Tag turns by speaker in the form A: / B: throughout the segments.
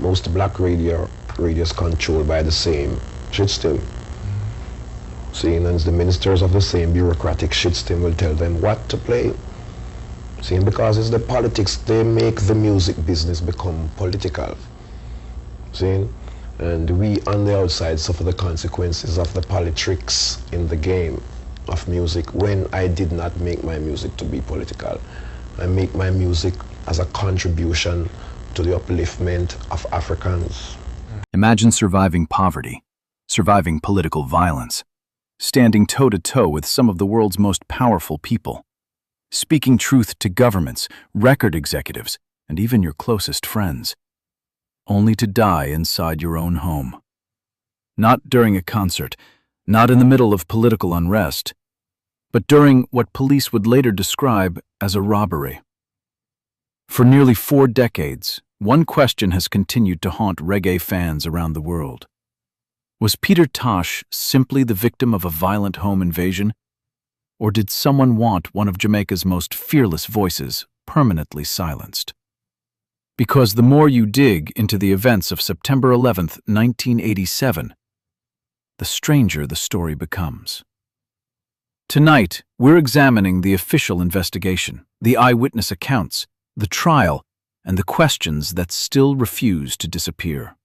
A: most black radios controlled by the same system. Seeing as the ministers of the same bureaucratic system will tell them what to play. Seeing because it's the politics, they make the music business become political. Seeing? And we on the outside suffer the consequences of the politics in the game of music when I did not make my music to be political. I make my music as a contribution to the upliftment of Africans.
B: Imagine surviving poverty, surviving political violence, standing toe-to-toe with some of the world's most powerful people, speaking truth to governments, record executives, and even your closest friends, only to die inside your own home. Not during a concert, not in the middle of political unrest, but during what police would later describe as a robbery. For nearly 4 decades, one question has continued to haunt reggae fans around the world. Was Peter Tosh simply the victim of a violent home invasion? Or did someone want one of Jamaica's most fearless voices permanently silenced? Because the more you dig into the events of September 11th, 1987, the stranger the story becomes. Tonight, we're examining the official investigation, the eyewitness accounts, the trial, and the questions that still refuse to disappear.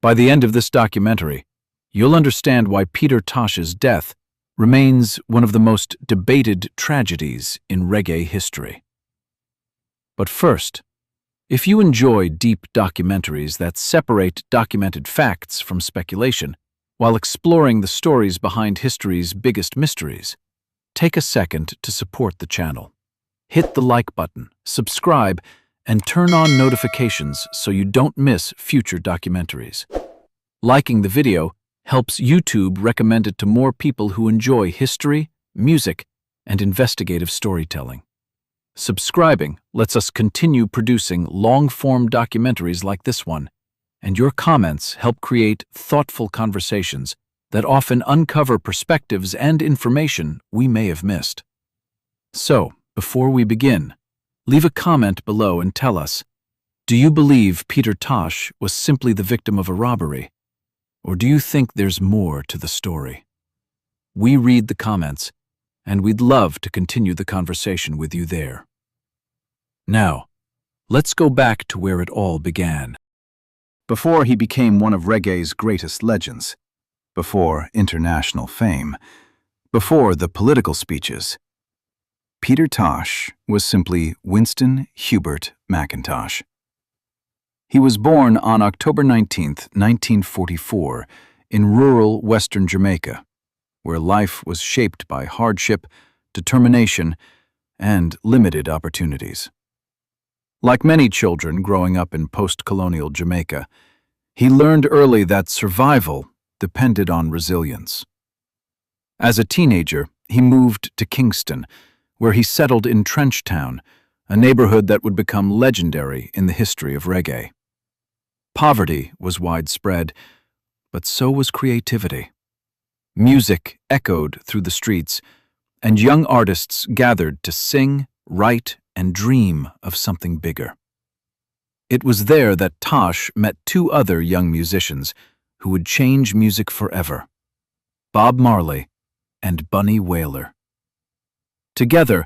B: By the end of this documentary, you'll understand why Peter Tosh's death remains one of the most debated tragedies in reggae history. But first, if you enjoy deep documentaries that separate documented facts from speculation while exploring the stories behind history's biggest mysteries, take a second to support the channel. Hit the like button, subscribe, and turn on notifications so you don't miss future documentaries. Liking the video helps YouTube recommend it to more people who enjoy history, music, and investigative storytelling. Subscribing lets us continue producing long-form documentaries like this one, and your comments help create thoughtful conversations that often uncover perspectives and information we may have missed. So, before we begin, leave a comment below and tell us, do you believe Peter Tosh was simply the victim of a robbery? Or do you think there's more to the story? We read the comments, and we'd love to continue the conversation with you there. Now, let's go back to where it all began. Before he became one of reggae's greatest legends, before international fame, before the political speeches, Peter Tosh was simply Winston Hubert McIntosh. He was born on October 19, 1944, in rural western Jamaica, where life was shaped by hardship, determination, and limited opportunities. Like many children growing up in post-colonial Jamaica, he learned early that survival depended on resilience. As a teenager, he moved to Kingston, where he settled in Trenchtown, a neighborhood that would become legendary in the history of reggae. Poverty was widespread, but so was creativity. Music echoed through the streets, and young artists gathered to sing, write, and dream of something bigger. It was there that Tosh met 2 other young musicians who would change music forever: Bob Marley and Bunny Wailer. Together,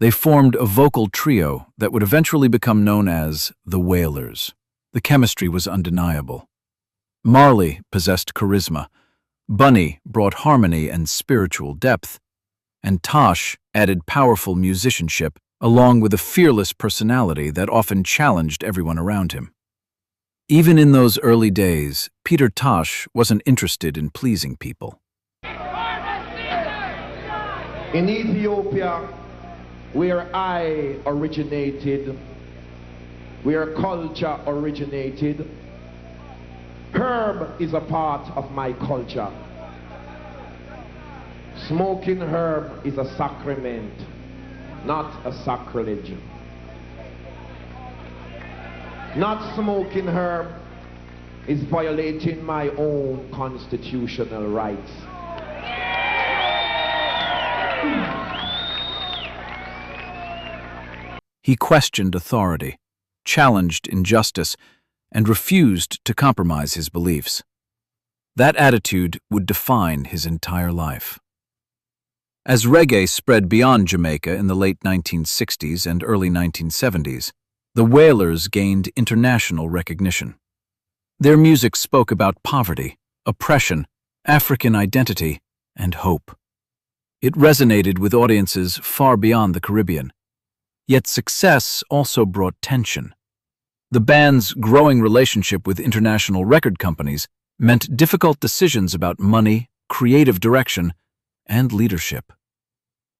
B: they formed a vocal trio that would eventually become known as the Wailers. The chemistry was undeniable. Marley possessed charisma, Bunny brought harmony and spiritual depth, and Tosh added powerful musicianship along with a fearless personality that often challenged everyone around him. Even in those early days, Peter Tosh wasn't interested in pleasing people.
C: In Ethiopia, where I originated, where culture originated, herb is a part of my culture. Smoking herb is a sacrament, not a sacrilege. Not smoking herb is violating my own constitutional rights.
B: He questioned authority, challenged injustice, and refused to compromise his beliefs. That attitude would define his entire life. As reggae spread beyond Jamaica in the late 1960s and early 1970s, the Wailers gained international recognition. Their music spoke about poverty, oppression, African identity, and hope. It resonated with audiences far beyond the Caribbean. Yet success also brought tension. The band's growing relationship with international record companies meant difficult decisions about money, creative direction, and leadership.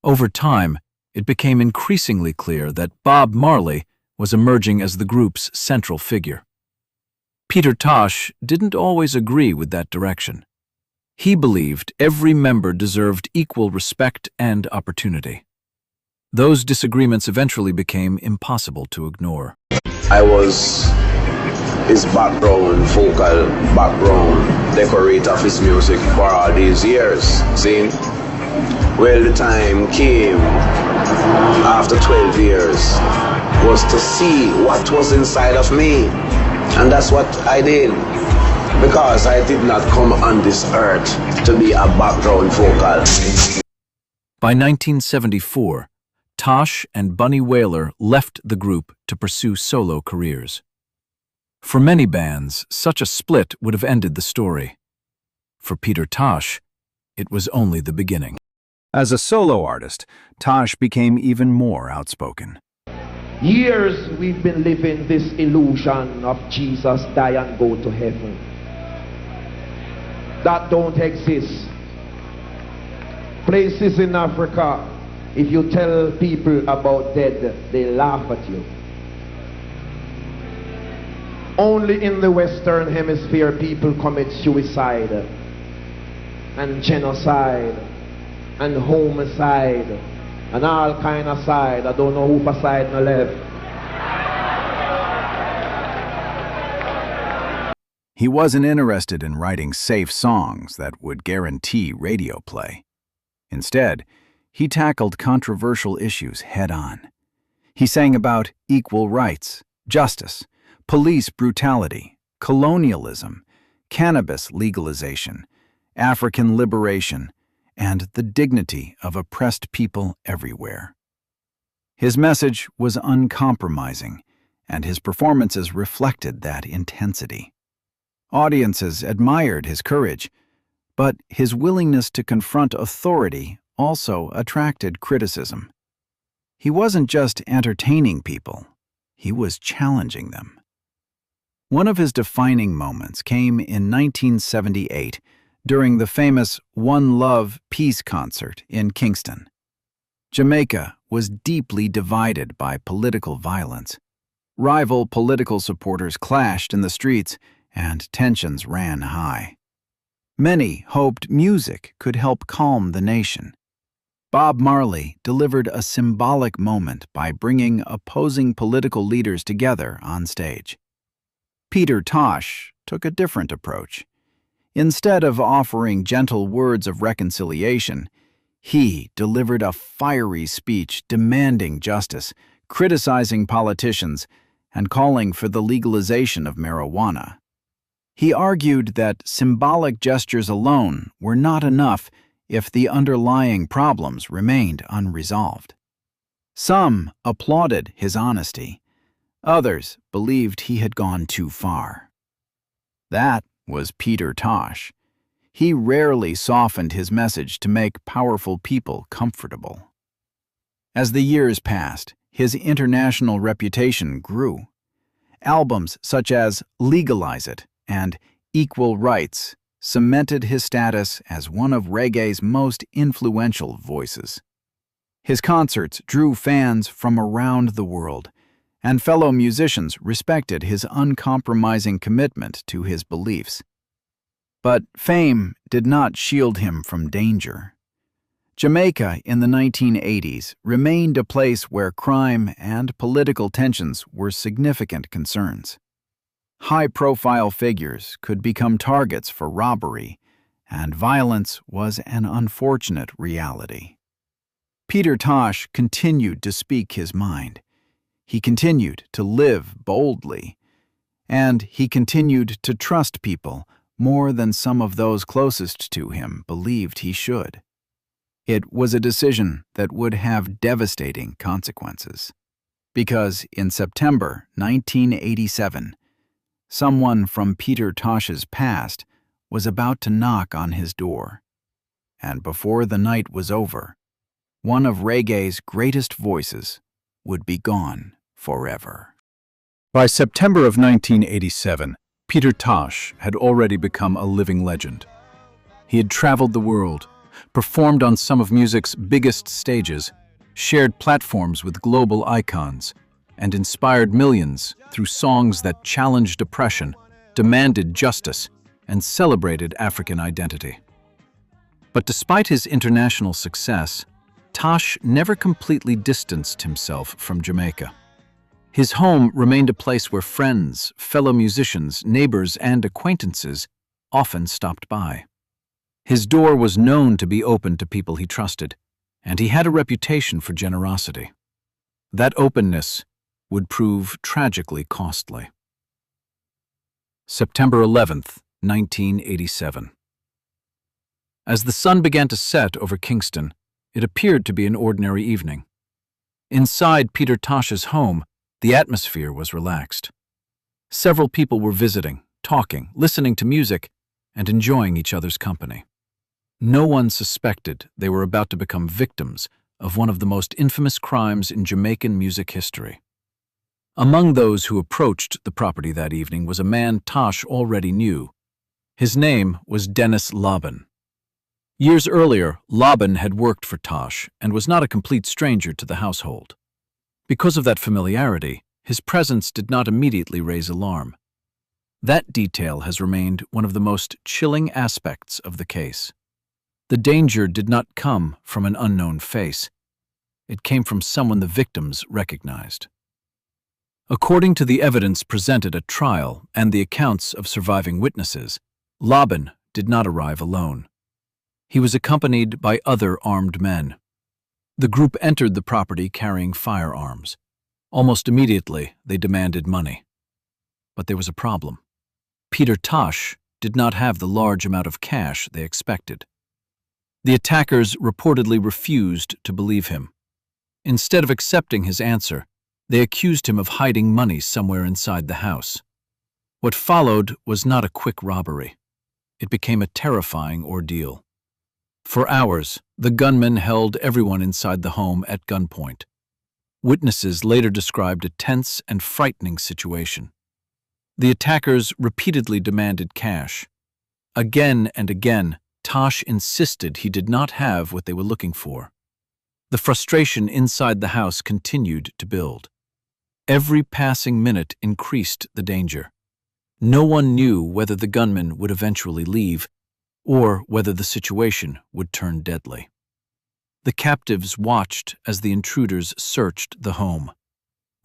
B: Over time, it became increasingly clear that Bob Marley was emerging as the group's central figure. Peter Tosh didn't always agree with that direction. He believed every member deserved equal respect and opportunity. Those disagreements eventually became impossible to ignore.
D: I was his vocal background decorator of his music for all these years. See? Well, the time came after 12 years was to see what was inside of me. And that's what I did. Because I did not come on this earth to be a background vocal.
B: By 1974, Tosh and Bunny Wailer left the group to pursue solo careers. For many bands, such a split would have ended the story. For Peter Tosh, it was only the beginning. As a solo artist, Tosh became even more outspoken.
C: Years we've been living this illusion of Jesus die and go to heaven. That don't exist. Places in Africa, if you tell people about dead, they laugh at you. Only in the Western Hemisphere people commit suicide and genocide and homicide and all kind of side. I don't know who for side no left.
B: He wasn't interested in writing safe songs that would guarantee radio play. Instead, he tackled controversial issues head-on. He sang about equal rights, justice, police brutality, colonialism, cannabis legalization, African liberation, and the dignity of oppressed people everywhere. His message was uncompromising, and his performances reflected that intensity. Audiences admired his courage, but his willingness to confront authority also attracted criticism. He wasn't just entertaining people, he was challenging them. One of his defining moments came in 1978 during the famous One Love Peace concert in Kingston. Jamaica was deeply divided by political violence. Rival political supporters clashed in the streets, and tensions ran high. Many hoped music could help calm the nation. Bob Marley delivered a symbolic moment by bringing opposing political leaders together on stage. Peter Tosh took a different approach. Instead of offering gentle words of reconciliation, he delivered a fiery speech demanding justice, criticizing politicians, and calling for the legalization of marijuana. He argued that symbolic gestures alone were not enough if the underlying problems remained unresolved. Some applauded his honesty. Others believed he had gone too far. That was Peter Tosh. He rarely softened his message to make powerful people comfortable. As the years passed, his international reputation grew. Albums such as Legalize It and Equal Rights cemented his status as one of reggae's most influential voices. His concerts drew fans from around the world, and fellow musicians respected his uncompromising commitment to his beliefs. But fame did not shield him from danger. Jamaica in the 1980s remained a place where crime and political tensions were significant concerns. High-profile figures could become targets for robbery, and violence was an unfortunate reality. Peter Tosh continued to speak his mind. He continued to live boldly, And he continued to trust people more than some of those closest to him believed he should. It was a decision that would have devastating consequences, because in September 1987, someone from Peter Tosh's past was about to knock on his door. And before the night was over, one of reggae's greatest voices would be gone forever. By September of 1987, Peter Tosh had already become a living legend. He had traveled the world, performed on some of music's biggest stages, shared platforms with global icons, and inspired millions through songs that challenged oppression, demanded justice, and celebrated African identity. But despite his international success, Tosh never completely distanced himself from Jamaica. His home remained a place where friends, fellow musicians, neighbors, and acquaintances often stopped by. His door was known to be open to people he trusted, and he had a reputation for generosity. That openness would prove tragically costly. September 11th, 1987. As the sun began to set over Kingston, it appeared to be an ordinary evening. Inside Peter Tosh's home, the atmosphere was relaxed. Several people were visiting, talking, listening to music, and enjoying each other's company. No one suspected they were about to become victims of one of the most infamous crimes in Jamaican music history. Among those who approached the property that evening was a man Tosh already knew. His name was Dennis Laban. Years earlier, Laban had worked for Tosh and was not a complete stranger to the household. Because of that familiarity, his presence did not immediately raise alarm. That detail has remained one of the most chilling aspects of the case. The danger did not come from an unknown face. It came from someone the victims recognized. According to the evidence presented at trial and the accounts of surviving witnesses, Laban did not arrive alone. He was accompanied by other armed men. The group entered the property carrying firearms. Almost immediately, they demanded money. But there was a problem. Peter Tosh did not have the large amount of cash they expected. The attackers reportedly refused to believe him. Instead of accepting his answer, they accused him of hiding money somewhere inside the house. What followed was not a quick robbery. It became a terrifying ordeal. For hours, the gunmen held everyone inside the home at gunpoint. Witnesses later described a tense and frightening situation. The attackers repeatedly demanded cash. Again and again, Tosh insisted he did not have what they were looking for. The frustration inside the house continued to build. Every passing minute increased the danger. No one knew whether the gunmen would eventually leave or whether the situation would turn deadly. The captives watched as the intruders searched the home.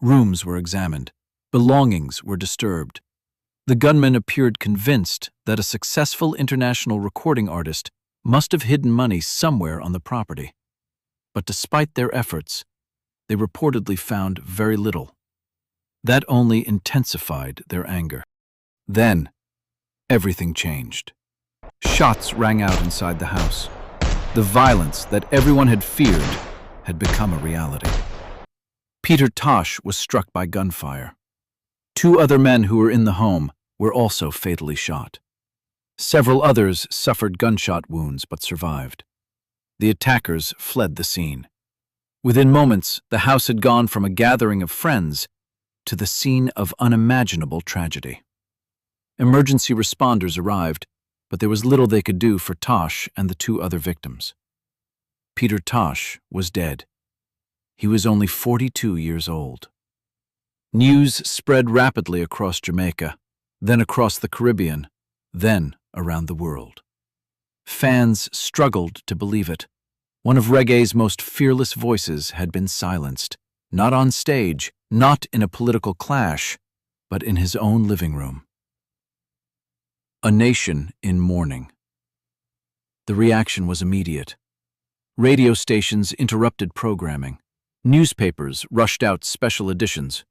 B: Rooms were examined. Belongings were disturbed. The gunmen appeared convinced that a successful international recording artist must have hidden money somewhere on the property. But despite their efforts, they reportedly found very little. That only intensified their anger. Then, everything changed. Shots rang out inside the house. The violence that everyone had feared had become a reality. Peter Tosh was struck by gunfire. 2 other men who were in the home were also fatally shot. Several others suffered gunshot wounds but survived. The attackers fled the scene. Within moments, the house had gone from a gathering of friends to the scene of unimaginable tragedy. Emergency responders arrived, but there was little they could do for Tosh and the 2 other victims. Peter Tosh was dead. He was only 42 years old. News spread rapidly across Jamaica, then across the Caribbean, then around the world. Fans struggled to believe it. One of reggae's most fearless voices had been silenced, not on stage, not in a political clash, but in his own living room. A nation in mourning. The reaction was immediate. Radio stations interrupted programming. Newspapers rushed out special editions.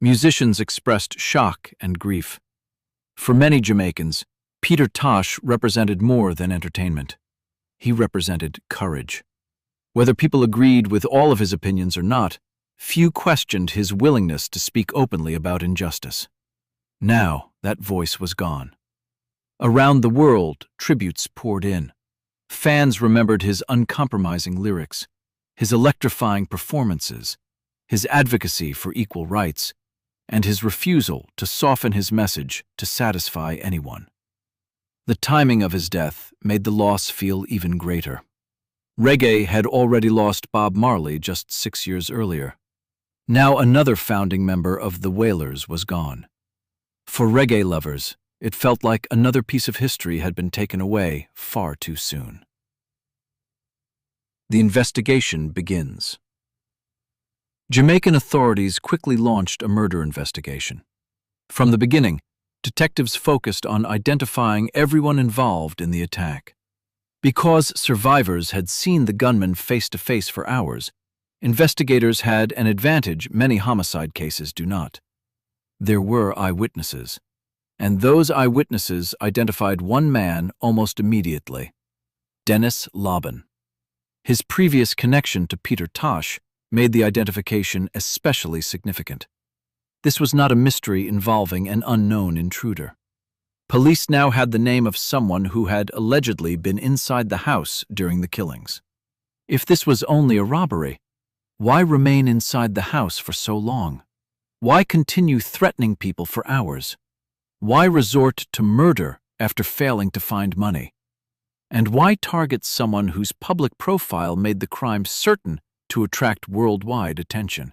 B: Musicians expressed shock and grief. For many Jamaicans, Peter Tosh represented more than entertainment. He represented courage. Whether people agreed with all of his opinions or not, few questioned his willingness to speak openly about injustice. Now, that voice was gone. Around the world, tributes poured in. Fans remembered his uncompromising lyrics, his electrifying performances, his advocacy for equal rights, and his refusal to soften his message to satisfy anyone. The timing of his death made the loss feel even greater. Reggae had already lost Bob Marley just 6 years earlier. Now another founding member of the Wailers was gone. For reggae lovers, it felt like another piece of history had been taken away far too soon. The investigation begins. Jamaican authorities quickly launched a murder investigation. From the beginning, detectives focused on identifying everyone involved in the attack. Because survivors had seen the gunman face-to-face for hours, investigators had an advantage many homicide cases do not. There were eyewitnesses, and those eyewitnesses identified one man almost immediately: Dennis Lobban. His previous connection to Peter Tosh made the identification especially significant. This was not a mystery involving an unknown intruder. Police now had the name of someone who had allegedly been inside the house during the killings. If this was only a robbery, why remain inside the house for so long? Why continue threatening people for hours? Why resort to murder after failing to find money? And why target someone whose public profile made the crime certain to attract worldwide attention?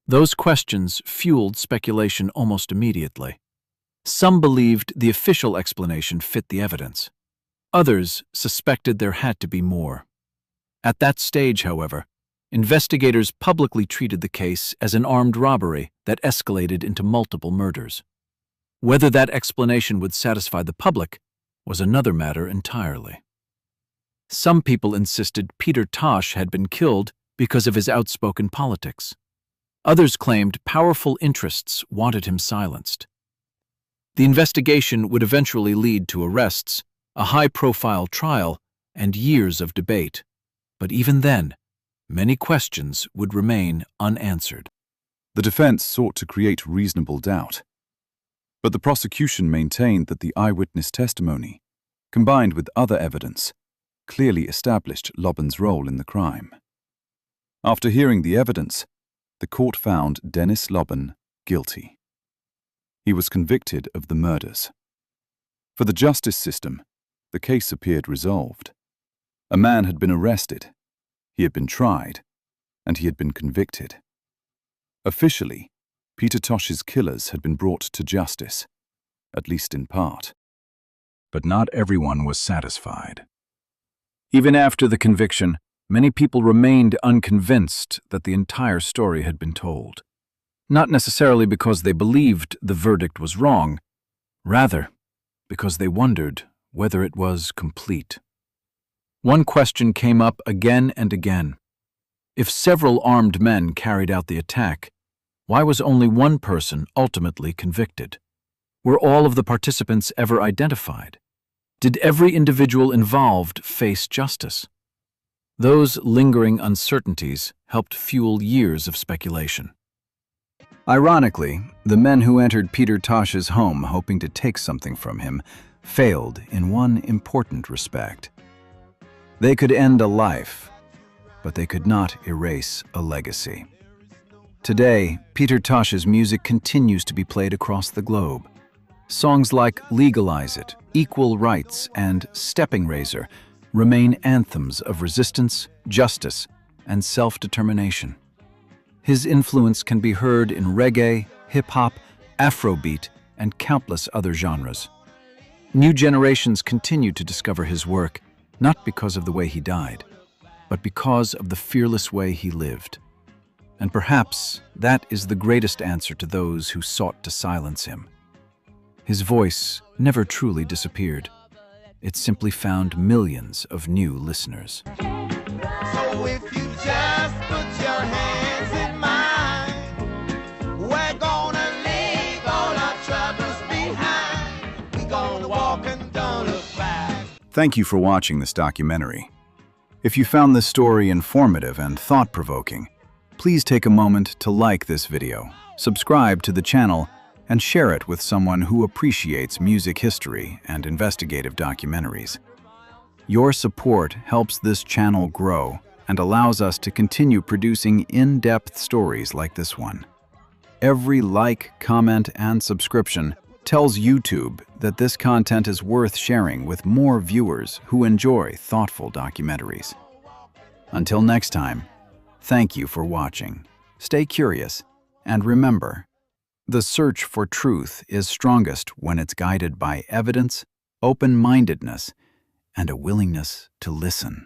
B: Those questions fueled speculation almost immediately. Some believed the official explanation fit the evidence. Others suspected there had to be more. At that stage, however, investigators publicly treated the case as an armed robbery that escalated into multiple murders. Whether that explanation would satisfy the public was another matter entirely. Some people insisted Peter Tosh had been killed because of his outspoken politics. Others claimed powerful interests wanted him silenced. The investigation would eventually lead to arrests, a high-profile trial, and years of debate. But even then, many questions would remain unanswered.
E: The defense sought to create reasonable doubt, but the prosecution maintained that the eyewitness testimony, combined with other evidence, clearly established Lobban's role in the crime. After hearing the evidence, the court found Dennis Lobban guilty. He was convicted of the murders. For the justice system, the case appeared resolved. A man had been arrested, he had been tried, and he had been convicted. Officially, Peter Tosh's killers had been brought to justice, at least in part.
B: But not everyone was satisfied. Even after the conviction, many people remained unconvinced that the entire story had been told. Not necessarily because they believed the verdict was wrong, rather because they wondered whether it was complete. One question came up again and again. If several armed men carried out the attack, why was only one person ultimately convicted? Were all of the participants ever identified? Did every individual involved face justice? Those lingering uncertainties helped fuel years of speculation. Ironically, the men who entered Peter Tosh's home hoping to take something from him failed in one important respect. They could end a life, but they could not erase a legacy. Today, Peter Tosh's music continues to be played across the globe. Songs like Legalize It, Equal Rights, and Stepping Razor remain anthems of resistance, justice, and self-determination. His influence can be heard in reggae, hip-hop, Afrobeat, and countless other genres. New generations continue to discover his work, not because of the way he died, but because of the fearless way he lived. And perhaps that is the greatest answer to those who sought to silence him. His voice never truly disappeared. It simply found millions of new listeners.
F: So if you just put your hands in mine, we're gonna
B: Thank you for watching this documentary. If you found this story informative and thought-provoking, please take a moment to like this video, subscribe to the channel, and share it with someone who appreciates music history and investigative documentaries. Your support helps this channel grow and allows us to continue producing in-depth stories like this one. Every like, comment, and subscription tells YouTube that this content is worth sharing with more viewers who enjoy thoughtful documentaries. Until next time, thank you for watching. Stay curious, and remember, the search for truth is strongest when it's guided by evidence, open-mindedness, and a willingness to listen.